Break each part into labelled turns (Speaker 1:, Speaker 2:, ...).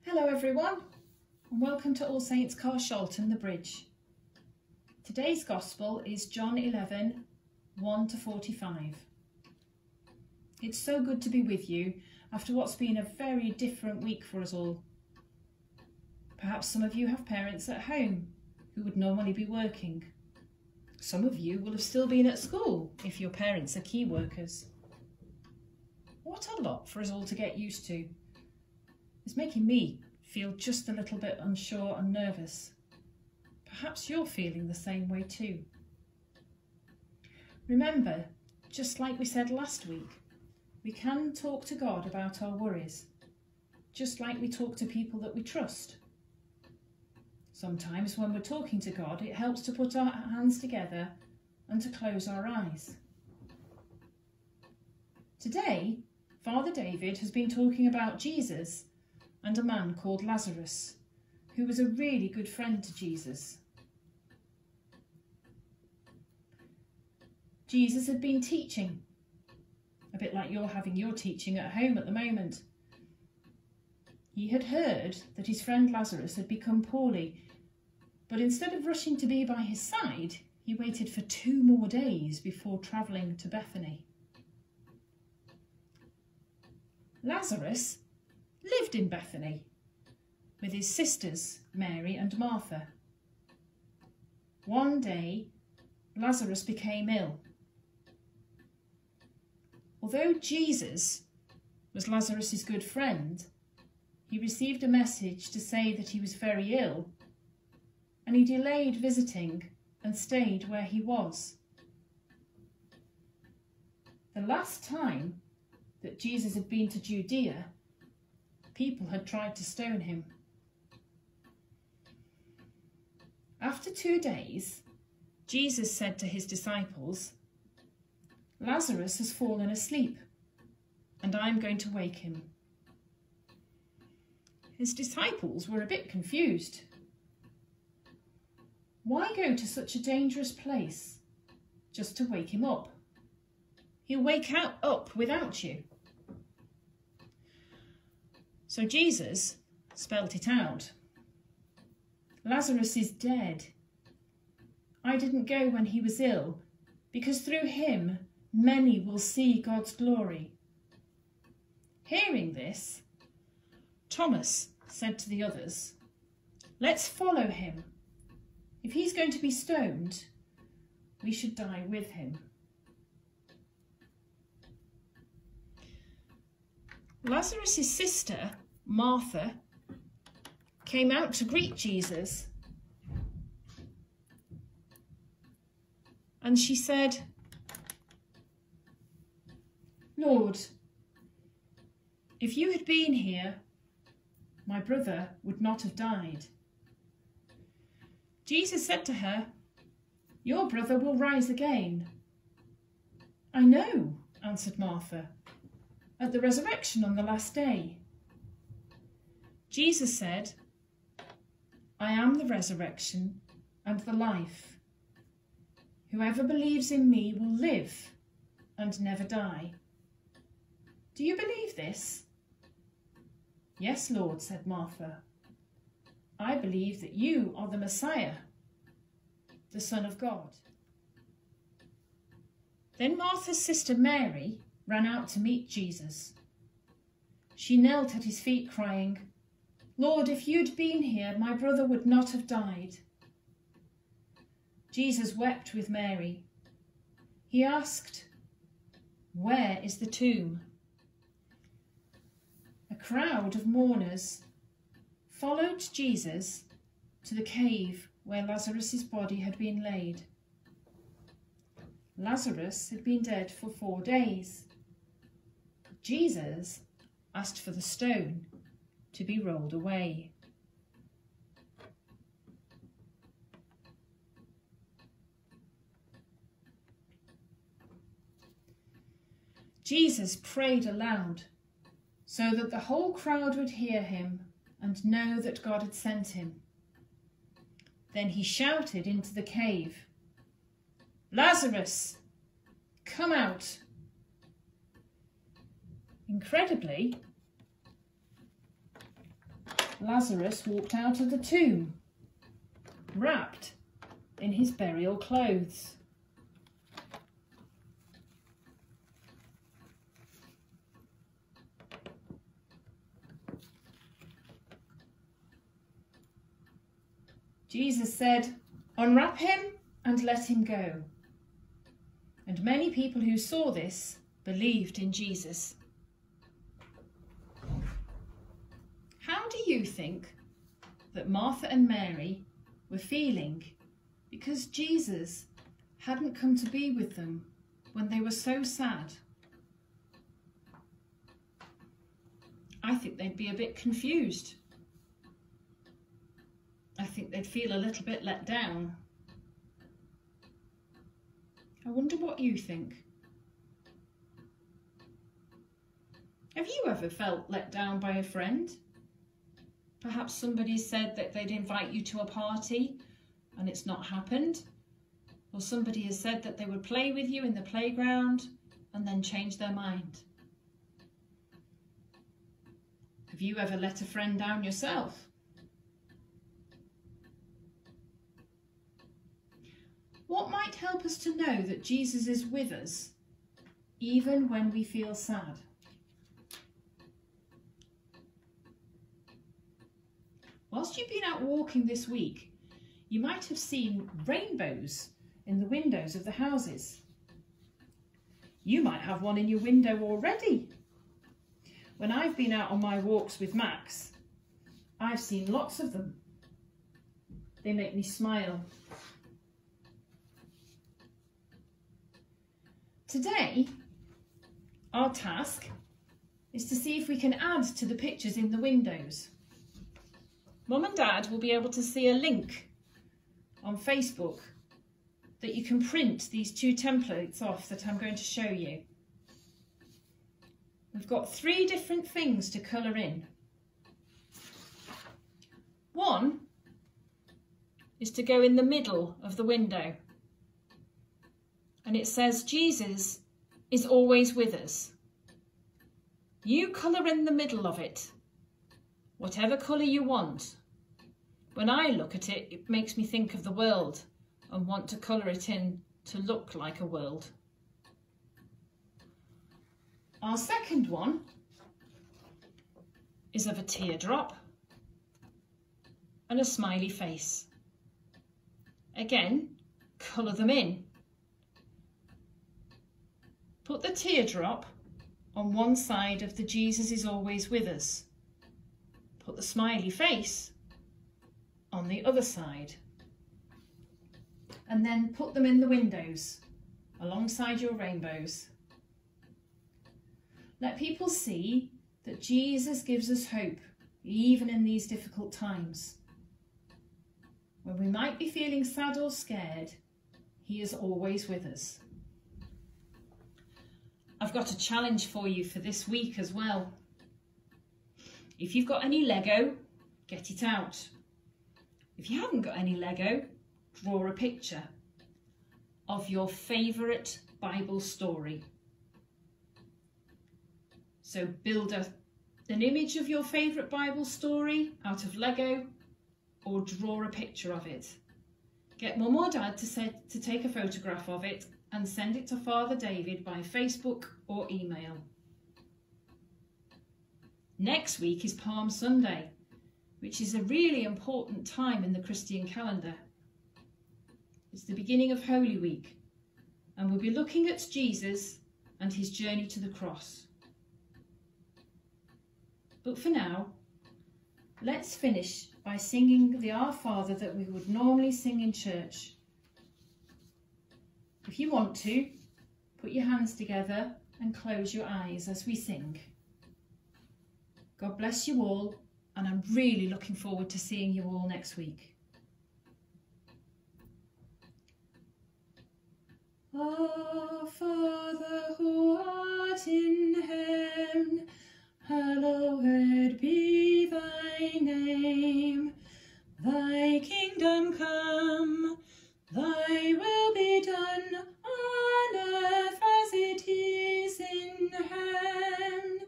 Speaker 1: Hello everyone, and welcome to All Saints Carshalton, the Bridge. Today's Gospel is John 11, 1-45. It's so good to be with you after what's been a very different week for us all. Perhaps some of you have parents at home who would normally be working. Some of you will have still been at school if your parents are key workers. What a lot for us all to get used to. It's making me feel just a little bit unsure and nervous. Perhaps you're feeling the same way too. Remember, just like we said last week, we can talk to God about our worries, just like we talk to people that we trust. Sometimes when we're talking to God, it helps to put our hands together and to close our eyes. Today, Father David has been talking about Jesus and a man called Lazarus, who was a really good friend to Jesus. Jesus had been teaching, a bit like you're having your teaching at home at the moment. He had heard that his friend Lazarus had become poorly, but instead of rushing to be by his side, he waited for 2 more days before travelling to Bethany. Lazarus lived in Bethany with his sisters Mary and Martha. One day, Lazarus became ill. Although Jesus was Lazarus's good friend, he received a message to say that he was very ill, and he delayed visiting and stayed where he was. The last time that Jesus had been to Judea, people had tried to stone him. After 2 days, Jesus said to his disciples, "Lazarus has fallen asleep, and I'm going to wake him." His disciples were a bit confused. Why go to such a dangerous place just to wake him up? He'll wake up without you. So Jesus spelt it out. Lazarus is dead. I didn't go when he was ill, because through him many will see God's glory. Hearing this, Thomas said to the others, "Let's follow him. If he's going to be stoned, we should die with him." Lazarus' sister, Martha, came out to greet Jesus, and she said, "Lord, if you had been here, my brother would not have died." Jesus said to her, "Your brother will rise again." "I know," answered Martha, "at the resurrection on the last day." Jesus said, "I am the resurrection and the life. Whoever believes in me will live and never die. Do you believe this?" "Yes, Lord," said Martha. "I believe that you are the Messiah, the Son of God." Then Martha's sister Mary ran out to meet Jesus. She knelt at his feet crying, "Lord, if you'd been here, my brother would not have died." Jesus wept with Mary. He asked, "Where is the tomb?" A crowd of mourners followed Jesus to the cave where Lazarus' body had been laid. Lazarus had been dead for 4 days. Jesus asked for the stone to be rolled away. Jesus prayed aloud so that the whole crowd would hear him and know that God had sent him. Then he shouted into the cave, "Lazarus, come out." Incredibly, Lazarus walked out of the tomb, wrapped in his burial clothes. Jesus said, "Unwrap him and let him go." And many people who saw this believed in Jesus. How do you think that Martha and Mary were feeling because Jesus hadn't come to be with them when they were so sad? I think they'd be a bit confused. I think they'd feel a little bit let down. I wonder what you think. Have you ever felt let down by a friend? Perhaps somebody said that they'd invite you to a party and it's not happened. Or somebody has said that they would play with you in the playground and then change their mind. Have you ever let a friend down yourself? What might help us to know that Jesus is with us, even when we feel sad? Whilst you've been out walking this week, you might have seen rainbows in the windows of the houses. You might have one in your window already. When I've been out on my walks with Max, I've seen lots of them. They make me smile. Today, our task is to see if we can add to the pictures in the windows. Mum and Dad will be able to see a link on Facebook that you can print these two templates off that I'm going to show you. We've got 3 different things to colour in. One is to go in the middle of the window. And it says, Jesus is always with us. You colour in the middle of it, whatever colour you want. When I look at it, it makes me think of the world and want to colour it in to look like a world. Our second one is of a teardrop and a smiley face. Again, colour them in. Put the teardrop on one side of the Jesus is always with us. Put the smiley face on the other side. And then put them in the windows alongside your rainbows. Let people see that Jesus gives us hope even in these difficult times. When we might be feeling sad or scared, he is always with us. I've got a challenge for you for this week as well. If you've got any Lego, get it out. If you haven't got any Lego, draw a picture of your favourite Bible story. So build an image of your favourite Bible story out of Lego or draw a picture of it. Get Mum or Dad to take a photograph of it and send it to Father David by Facebook or email. Next week is Palm Sunday, which is a really important time in the Christian calendar. It's the beginning of Holy Week, and we'll be looking at Jesus and his journey to the cross. But for now, let's finish by singing the Our Father that we would normally sing in church. If you want to, put your hands together and close your eyes as we sing. God bless you all, and I'm really looking forward to seeing you all next week. Our Father who art in heaven, hallowed be thy name. Thy kingdom come, thy will be done on earth as it is in heaven.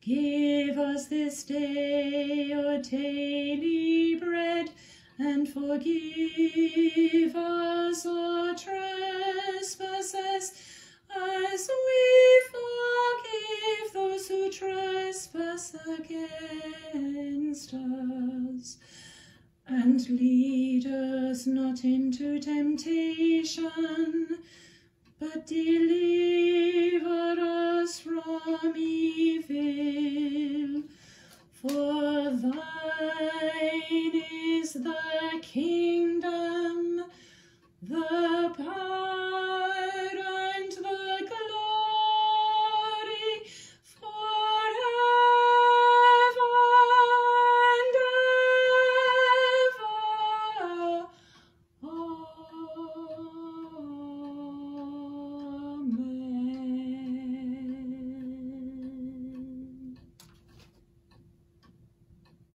Speaker 1: Give us this day our our daily bread, and forgive us our trespasses, as we forgive those who trespass against us. And lead us not into temptation, but deliver